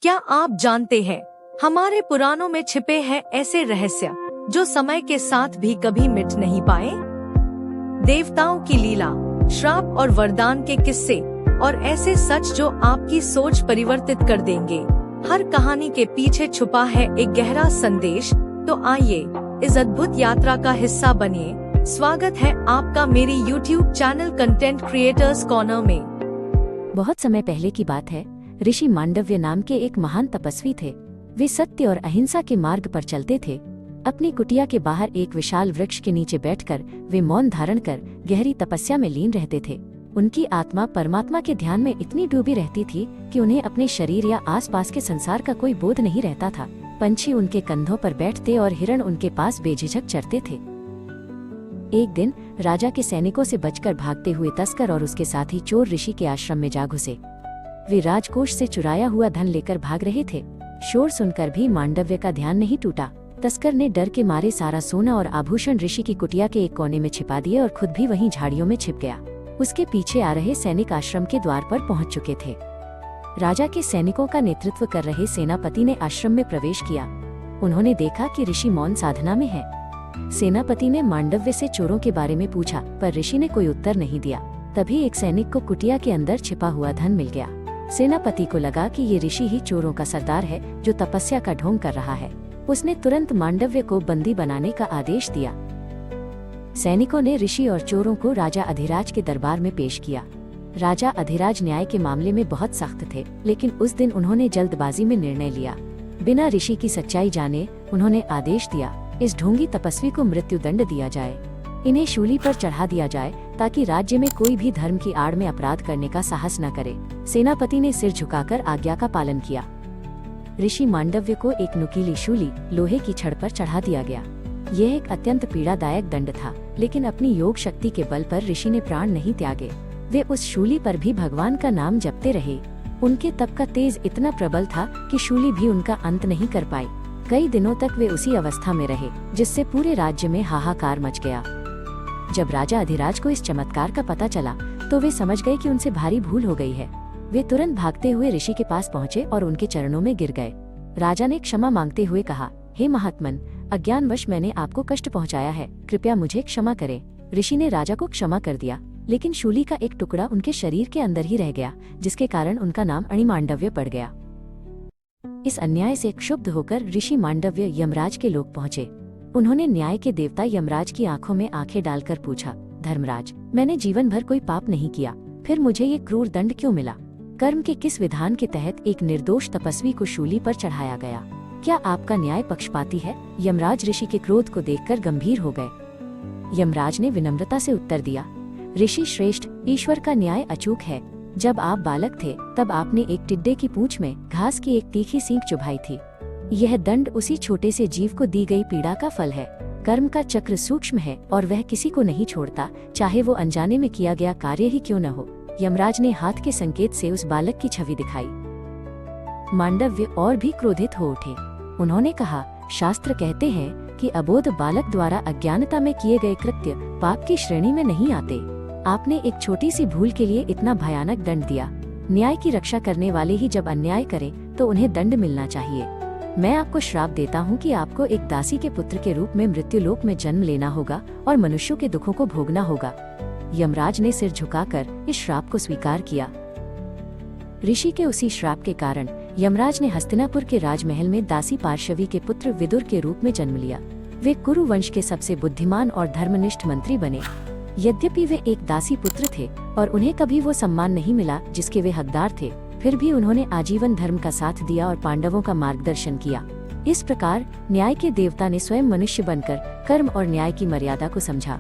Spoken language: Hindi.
क्या आप जानते हैं हमारे पुराणों में छिपे हैं ऐसे रहस्य जो समय के साथ भी कभी मिट नहीं पाए। देवताओं की लीला, श्राप और वरदान के किस्से और ऐसे सच जो आपकी सोच परिवर्तित कर देंगे। हर कहानी के पीछे छुपा है एक गहरा संदेश। तो आइए इस अद्भुत यात्रा का हिस्सा बनिए। स्वागत है आपका मेरी YouTube channel content creators corner में। बहुत समय पहले की बात है। ऋषि मांडव्य नाम के एक महान तपस्वी थे। वे सत्य और अहिंसा के मार्ग पर चलते थे। अपनी कुटिया के बाहर एक विशाल वृक्ष के नीचे बैठकर वे मौन धारण कर गहरी तपस्या में लीन रहते थे। उनकी आत्मा परमात्मा के ध्यान में इतनी डूबी रहती थी कि उन्हें अपने शरीर या आसपास के संसार का कोई बोध नहीं रहता था। पंछी उनके कंधों पर बैठते और हिरण उनके पास बेझिझक चरते थे। एक दिन राजा के सैनिकों से बचकर भागते हुए तस्कर और उसके साथी चोर ऋषि के आश्रम में जा घुसे। वे राजकोष से चुराया हुआ धन लेकर भाग रहे थे। शोर सुनकर भी मांडव्य का ध्यान नहीं टूटा। तस्कर ने डर के मारे सारा सोना और आभूषण ऋषि की कुटिया के एक कोने में छिपा दिए और खुद भी वहीं झाड़ियों में छिप गया। उसके पीछे आ रहे सैनिक आश्रम के द्वार पर पहुंच चुके थे। राजा के सैनिकों का नेतृत्व कर रहे सेनापति ने आश्रम में प्रवेश किया। उन्होंने देखा कि ऋषि मौन साधना में है। सेनापति ने मांडव्य से चोरों के बारे में पूछा, पर ऋषि ने कोई उत्तर नहीं दिया। तभी एक सैनिक को कुटिया के अंदर छिपा हुआ धन मिल गया। सेनापति को लगा कि ये ऋषि ही चोरों का सरदार है जो तपस्या का ढोंग कर रहा है। उसने तुरंत मांडव्य को बंदी बनाने का आदेश दिया। सैनिकों ने ऋषि और चोरों को राजा अधिराज के दरबार में पेश किया। राजा अधिराज न्याय के मामले में बहुत सख्त थे, लेकिन उस दिन उन्होंने जल्दबाजी में निर्णय लिया। बिना ऋषि की सच्चाई जाने उन्होंने आदेश दिया, इस ढोंगी तपस्वी को मृत्यु दंड दिया जाए। इन्हें शूली पर चढ़ा दिया जाए ताकि राज्य में कोई भी धर्म की आड़ में अपराध करने का साहस न करे। सेनापति ने सिर झुकाकर आज्ञा का पालन किया। ऋषि मांडव्य को एक नुकीली शूली लोहे की छड़ पर चढ़ा दिया गया। यह एक अत्यंत पीड़ादायक दंड था, लेकिन अपनी योग शक्ति के बल पर ऋषि ने प्राण नहीं त्यागे। वे उस शूली पर भी भगवान का नाम जपते रहे। उनके तप का तेज इतना प्रबल था कि शूली भी उनका अंत नहीं कर पाई। कई दिनों तक वे उसी अवस्था में रहे, जिससे पूरे राज्य में हाहाकार मच गया। जब राजा अधिराज को इस चमत्कार का पता चला तो वे समझ गए कि उनसे भारी भूल हो गई है। वे तुरंत भागते हुए ऋषि के पास पहुँचे और उनके चरणों में गिर गए। राजा ने क्षमा मांगते हुए कहा, हे महात्मन, अज्ञानवश मैंने आपको कष्ट पहुँचाया है, कृपया मुझे क्षमा करें। ऋषि ने राजा को क्षमा कर दिया, लेकिन शूली का एक टुकड़ा उनके शरीर के अंदर ही रह गया, जिसके कारण उनका नाम अणिमांडव्य पड़ गया। इस अन्याय से क्षुब्ध होकर ऋषि मांडव्य यमराज के लोक पहुँचे। उन्होंने न्याय के देवता यमराज की आंखों में आंखें डालकर पूछा, धर्मराज, मैंने जीवन भर कोई पाप नहीं किया, फिर मुझे ये क्रूर दंड क्यों मिला? कर्म के किस विधान के तहत एक निर्दोष तपस्वी को शूली पर चढ़ाया गया? क्या आपका न्याय पक्षपाती है? यमराज ऋषि के क्रोध को देखकर गंभीर हो गए। यमराज ने विनम्रता से उत्तर दिया, ऋषि श्रेष्ठ, ईश्वर का न्याय अचूक है। जब आप बालक थे तब आपने एक टिड्डे की पूंछ में घास की एक तीखी सींग चुभाई थी। यह दंड उसी छोटे से जीव को दी गई पीड़ा का फल है। कर्म का चक्र सूक्ष्म है और वह किसी को नहीं छोड़ता, चाहे वो अनजाने में किया गया कार्य ही क्यों न हो। यमराज ने हाथ के संकेत से उस बालक की छवि दिखाई। मांडव्य और भी क्रोधित हो उठे। उन्होंने कहा, शास्त्र कहते हैं कि अबोध बालक द्वारा अज्ञानता में किए गए कृत्य पाप की श्रेणी में नहीं आते। आपने एक छोटी सी भूल के लिए इतना भयानक दंड दिया। न्याय की रक्षा करने वाले ही जब अन्याय करें तो उन्हें दंड मिलना चाहिए। मैं आपको श्राप देता हूँ कि आपको एक दासी के पुत्र के रूप में मृत्युलोक में जन्म लेना होगा और मनुष्यों के दुखों को भोगना होगा। यमराज ने सिर झुकाकर इस श्राप को स्वीकार किया। ऋषि के उसी श्राप के कारण यमराज ने हस्तिनापुर के राजमहल में दासी पार्श्वी के पुत्र विदुर के रूप में जन्म लिया। वे कुरु वंश के सबसे बुद्धिमान और धर्मनिष्ठ मंत्री बने। यद्यपि वे एक दासी पुत्र थे और उन्हें कभी वो सम्मान नहीं मिला जिसके वे हकदार थे, फिर भी उन्होंने आजीवन धर्म का साथ दिया और पांडवों का मार्गदर्शन किया। इस प्रकार न्याय के देवता ने स्वयं मनुष्य बनकर कर्म और न्याय की मर्यादा को समझा।